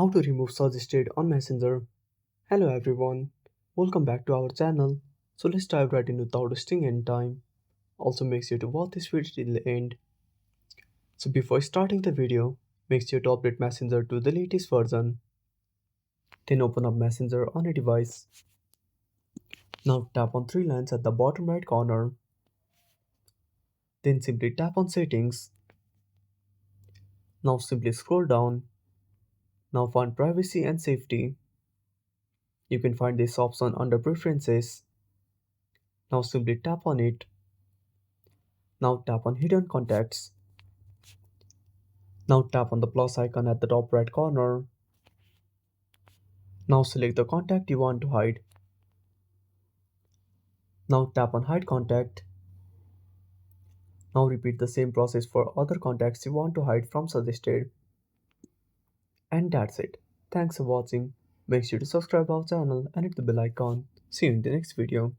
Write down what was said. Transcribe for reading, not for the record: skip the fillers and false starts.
How to remove suggested on Messenger. Hello everyone, welcome back to our channel. So let's dive right in without wasting any time. Also make sure to watch this video till the end. So before starting the video, make sure to update Messenger to the latest version. Then open up Messenger on a device. Now tap on three lines at the bottom right corner. Then simply tap on settings. Now simply scroll down. Now find privacy and safety. You can find this option under preferences. Now simply tap on it. Now tap on hidden contacts. Now tap on the plus icon at the top right corner. Now select the contact you want to hide. Now tap on hide contact. Now repeat the same process for other contacts you want to hide from suggested. And that's it. Thanks for watching. Make sure to subscribe our channel and hit the bell icon. See you in the next video.